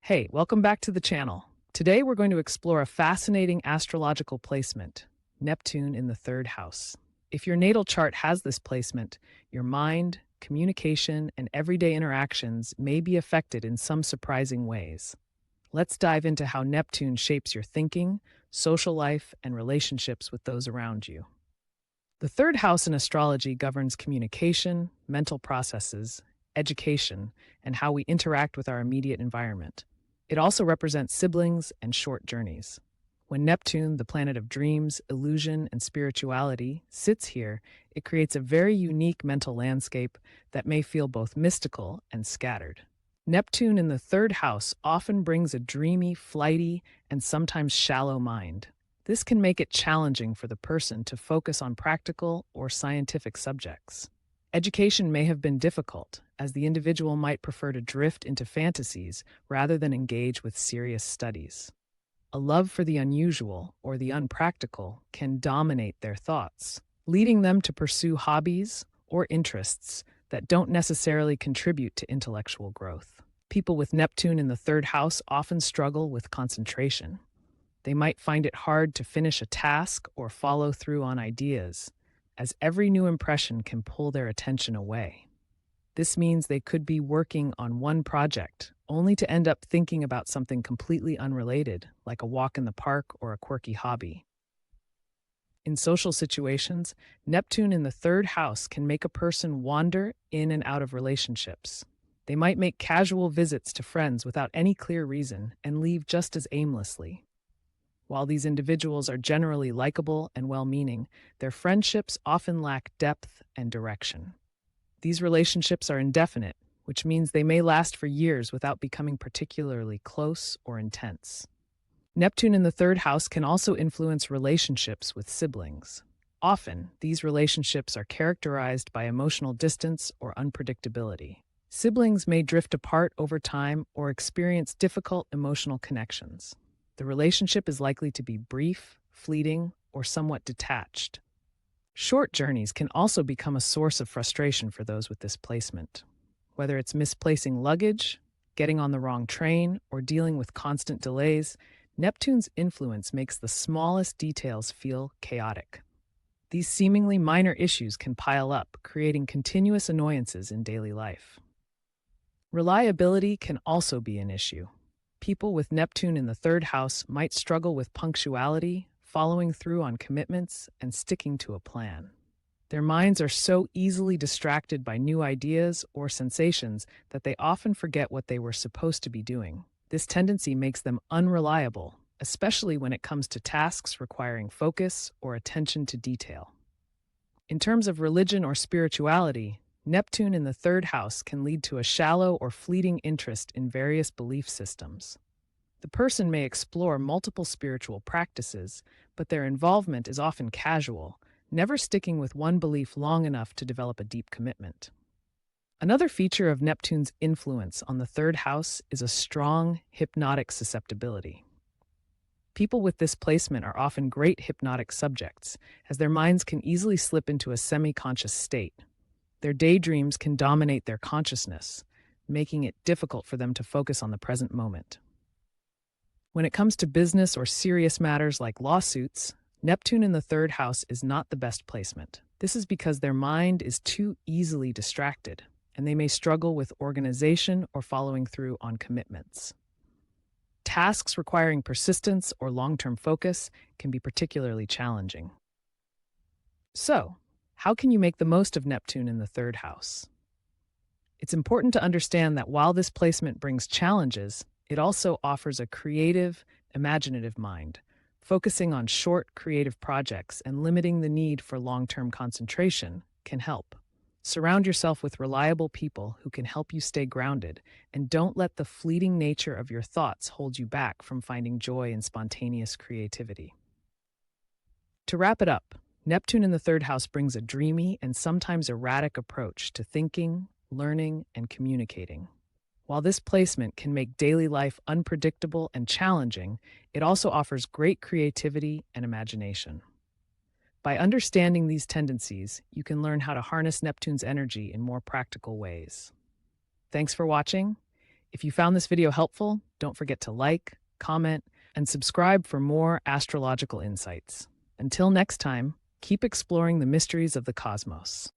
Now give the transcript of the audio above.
Hey, welcome back to the channel. Today we're going to explore a fascinating astrological placement, Neptune in the third house. If your natal chart has this placement, your mind, communication, and everyday interactions may be affected in some surprising ways. Let's dive into how Neptune shapes your thinking, social life, and relationships with those around you. The third house in astrology governs communication, mental processes, education, and how we interact with our immediate environment. It also represents siblings and short journeys. When Neptune, the planet of dreams, illusion, and spirituality, sits here, it creates a very unique mental landscape that may feel both mystical and scattered. Neptune in the third house often brings a dreamy, flighty, and sometimes shallow mind. This can make it challenging for the person to focus on practical or scientific subjects. Education may have been difficult, as the individual might prefer to drift into fantasies rather than engage with serious studies. A love for the unusual or the unpractical can dominate their thoughts, leading them to pursue hobbies or interests that don't necessarily contribute to intellectual growth. People with Neptune in the third house often struggle with concentration. They might find it hard to finish a task or follow through on ideas, as every new impression can pull their attention away. This means they could be working on one project, only to end up thinking about something completely unrelated, like a walk in the park or a quirky hobby. In social situations, Neptune in the third house can make a person wander in and out of relationships. They might make casual visits to friends without any clear reason and leave just as aimlessly. While these individuals are generally likable and well-meaning, their friendships often lack depth and direction. These relationships are indefinite, which means they may last for years without becoming particularly close or intense. Neptune in the third house can also influence relationships with siblings. Often, these relationships are characterized by emotional distance or unpredictability. Siblings may drift apart over time or experience difficult emotional connections. The relationship is likely to be brief, fleeting, or somewhat detached. Short journeys can also become a source of frustration for those with this placement. Whether it's misplacing luggage, getting on the wrong train, or dealing with constant delays, Neptune's influence makes the smallest details feel chaotic. These seemingly minor issues can pile up, creating continuous annoyances in daily life. Reliability can also be an issue. People with Neptune in the third house might struggle with punctuality, following through on commitments, and sticking to a plan. Their minds are so easily distracted by new ideas or sensations that they often forget what they were supposed to be doing. This tendency makes them unreliable, especially when it comes to tasks requiring focus or attention to detail. In terms of religion or spirituality, Neptune in the third house can lead to a shallow or fleeting interest in various belief systems. The person may explore multiple spiritual practices, but their involvement is often casual, never sticking with one belief long enough to develop a deep commitment. Another feature of Neptune's influence on the third house is a strong hypnotic susceptibility. People with this placement are often great hypnotic subjects, as their minds can easily slip into a semi-conscious state. Their daydreams can dominate their consciousness, making it difficult for them to focus on the present moment. When it comes to business or serious matters like lawsuits, Neptune in the third house is not the best placement. This is because their mind is too easily distracted, and they may struggle with organization or following through on commitments. Tasks requiring persistence or long-term focus can be particularly challenging. So, how can you make the most of Neptune in the third house? It's important to understand that while this placement brings challenges, it also offers a creative, imaginative mind, focusing on short, creative projects and limiting the need for long-term concentration can help. Surround yourself with reliable people who can help you stay grounded, and don't let the fleeting nature of your thoughts hold you back from finding joy in spontaneous creativity. To wrap it up, Neptune in the third house brings a dreamy and sometimes erratic approach to thinking, learning, and communicating. While this placement can make daily life unpredictable and challenging, it also offers great creativity and imagination. By understanding these tendencies, you can learn how to harness Neptune's energy in more practical ways. Thanks for watching. If you found this video helpful, don't forget to like, comment, and subscribe for more astrological insights. Until next time, keep exploring the mysteries of the cosmos.